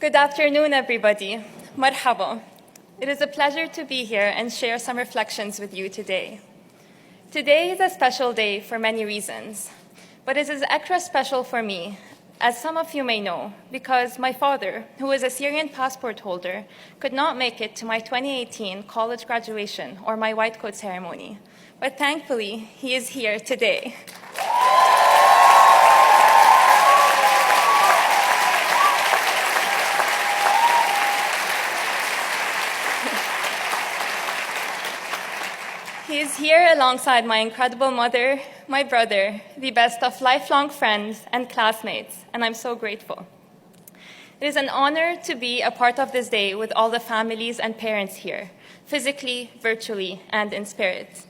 Good afternoon, everybody. Marhaba. It is a pleasure to be here and share some reflections with you today. Today is a special day for many reasons, but it is extra special for me, as some of you may know, because my father, who is a Syrian passport holder, could not make it to my 2018 college graduation or my white coat ceremony. But thankfully, he is here today. He is here alongside my incredible mother, my brother, the best of lifelong friends and classmates, and I'm so grateful. It is an honor to be a part of this day with all the families and parents here, physically, virtually, and in spirit.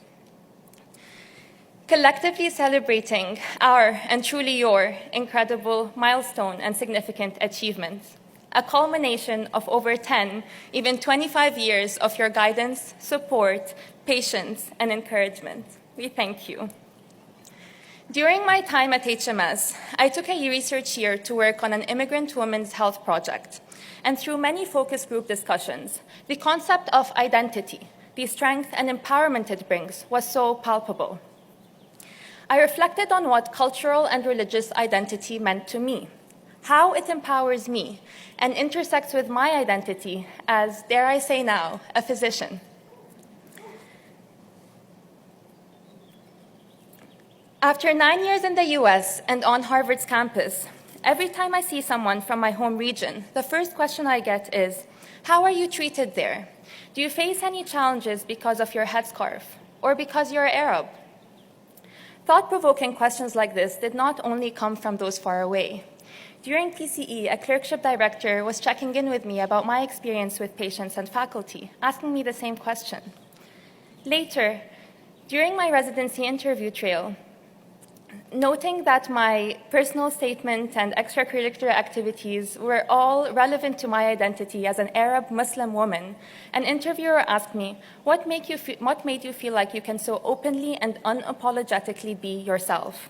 Collectively celebrating our, and truly your, incredible milestone and significant achievements. A culmination of over 10, even 25 years of your guidance, support, patience, and encouragement. We thank you. During my time at HMS, I took a research year to work on an immigrant women's health project. And through many focus group discussions, the concept of identity, the strength and empowerment it brings, was so palpable. I reflected on what cultural and religious identity meant to me, how it empowers me, and intersects with my identity as, dare I say now, a physician. After 9 years in the US and on Harvard's campus, every time I see someone from my home region, the first question I get is, how are you treated there? Do you face any challenges because of your headscarf or because you're Arab? Thought-provoking questions like this did not only come from those far away. During PCE, a clerkship director was checking in with me about my experience with patients and faculty, asking me the same question. Later, during my residency interview trail, noting that my personal statement and extracurricular activities were all relevant to my identity as an Arab Muslim woman, an interviewer asked me, what made you feel like you can so openly and unapologetically be yourself?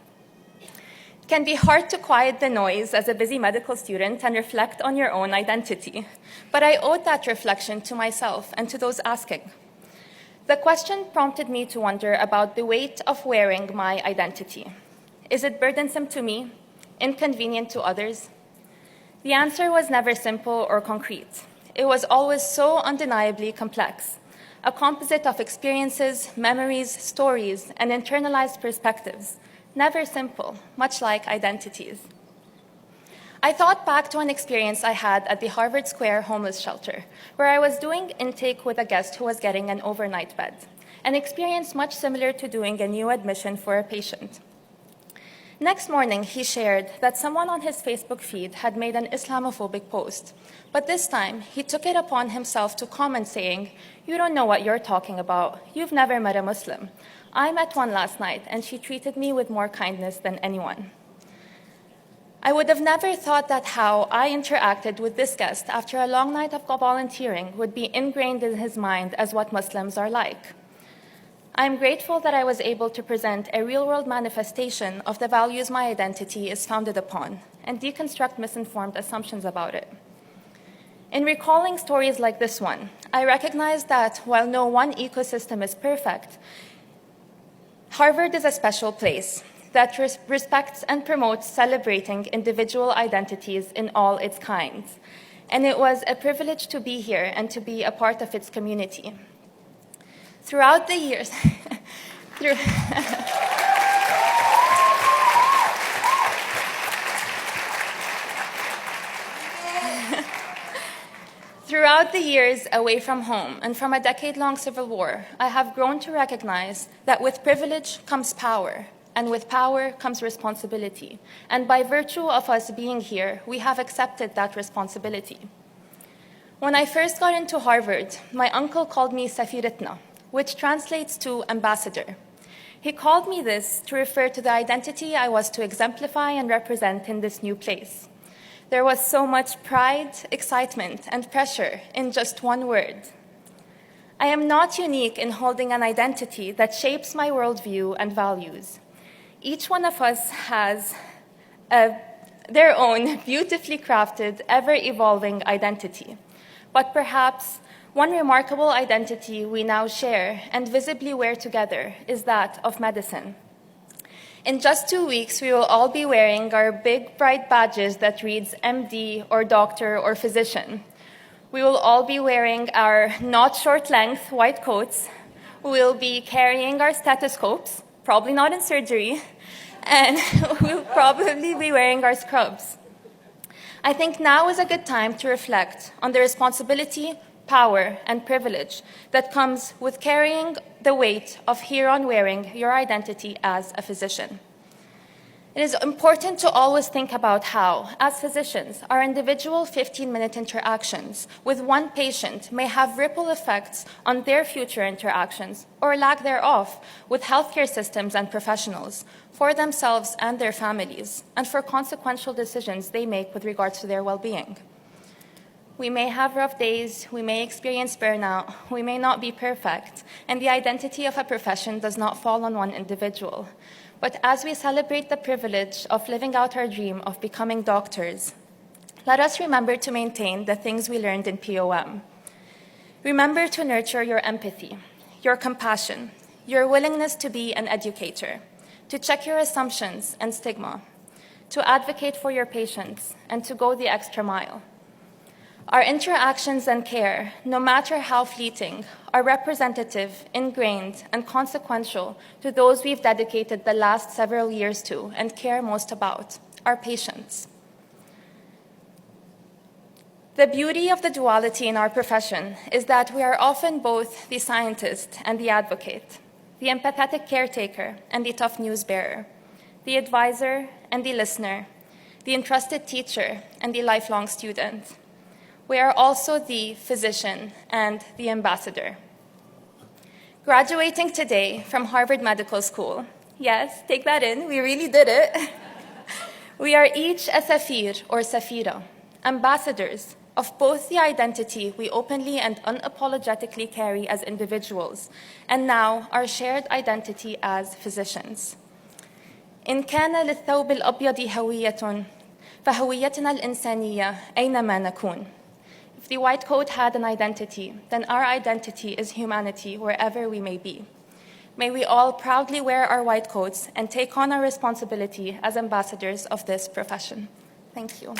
It can be hard to quiet the noise as a busy medical student and reflect on your own identity, but I owed that reflection to myself and to those asking. The question prompted me to wonder about the weight of wearing my identity. Is it burdensome to me, inconvenient to others? The answer was never simple or concrete. It was always so undeniably complex, a composite of experiences, memories, stories, and internalized perspectives, never simple, much like identities. I thought back to an experience I had at the Harvard Square homeless shelter, where I was doing intake with a guest who was getting an overnight bed, an experience much similar to doing a new admission for a patient. Next morning, he shared that someone on his Facebook feed had made an Islamophobic post, but this time he took it upon himself to comment saying, "You don't know what you're talking about. You've never met a Muslim. I met one last night, and she treated me with more kindness than anyone." I would have never thought that how I interacted with this guest after a long night of volunteering would be ingrained in his mind as what Muslims are like. I am grateful that I was able to present a real-world manifestation of the values my identity is founded upon and deconstruct misinformed assumptions about it. In recalling stories like this one, I recognize that while no one ecosystem is perfect, Harvard is a special place that respects and promotes celebrating individual identities in all its kinds. And it was a privilege to be here and to be a part of its community. Throughout the years, Throughout the years away from home and from a decade-long civil war, I have grown to recognize that with privilege comes power, and with power comes responsibility. And by virtue of us being here, we have accepted that responsibility. When I first got into Harvard, my uncle called me Safiratna, which translates to ambassador. He called me this to refer to the identity I was to exemplify and represent in this new place. There was so much pride, excitement, and pressure in just one word. I am not unique in holding an identity that shapes my worldview and values. Each one of us has their own beautifully crafted, ever-evolving identity. But perhaps one remarkable identity we now share and visibly wear together is that of medicine. In just 2 weeks, we will all be wearing our big, bright badges that reads MD or doctor or physician. We will all be wearing our not short-length white coats. We will be carrying our stethoscopes, probably not in surgery, and we'll probably be wearing our scrubs. I think now is a good time to reflect on the responsibility, power, and privilege that comes with carrying the weight of hereon wearing your identity as a physician. It is important to always think about how, as physicians, our individual 15-minute interactions with one patient may have ripple effects on their future interactions, or lack thereof, with healthcare systems and professionals, for themselves and their families, and for consequential decisions they make with regards to their well-being. We may have rough days, we may experience burnout, we may not be perfect, and the identity of a profession does not fall on one individual. But as we celebrate the privilege of living out our dream of becoming doctors, let us remember to maintain the things we learned in POM. Remember to nurture your empathy, your compassion, your willingness to be an educator, to check your assumptions and stigma, to advocate for your patients, and to go the extra mile. Our interactions and care, no matter how fleeting, are representative, ingrained, and consequential to those we've dedicated the last several years to and care most about, our patients. The beauty of the duality in our profession is that we are often both the scientist and the advocate, the empathetic caretaker and the tough news bearer, the advisor and the listener, the entrusted teacher and the lifelong student. We are also the physician and the ambassador. Graduating today from Harvard Medical School, yes, take that in, we really did it. We are each a Safir or Safira, ambassadors of both the identity we openly and unapologetically carry as individuals, and now our shared identity as physicians. إن كان للثوب الأبيض هوية فهويتنا الإنسانية أينما نكون. If the white coat had an identity, then our identity is humanity wherever we may be. May we all proudly wear our white coats and take on our responsibility as ambassadors of this profession. Thank you.